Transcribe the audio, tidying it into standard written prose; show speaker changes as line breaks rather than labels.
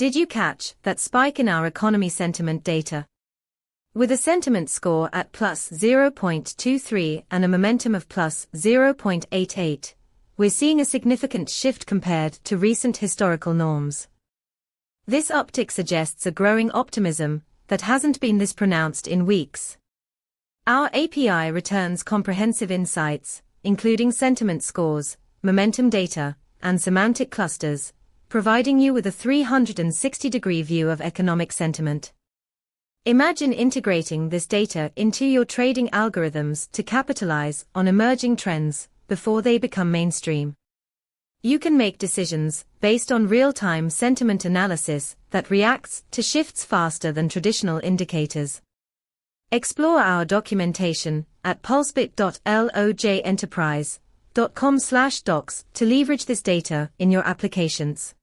Did you catch that spike in our economy sentiment data? With a sentiment score at plus 0.23 and a momentum of plus 0.88, we're seeing a significant shift compared to recent historical norms. This uptick suggests a growing optimism that hasn't been this pronounced in weeks. Our API returns comprehensive insights, including sentiment scores, momentum data, and semantic clusters, providing you with a 360-degree view of economic sentiment. Imagine integrating this data into your trading algorithms to capitalize on emerging trends before they become mainstream. You can make decisions based on real-time sentiment analysis that reacts to shifts faster than traditional indicators. Explore our documentation at pulsebit.lojenterprise.com/docs to leverage this data in your applications.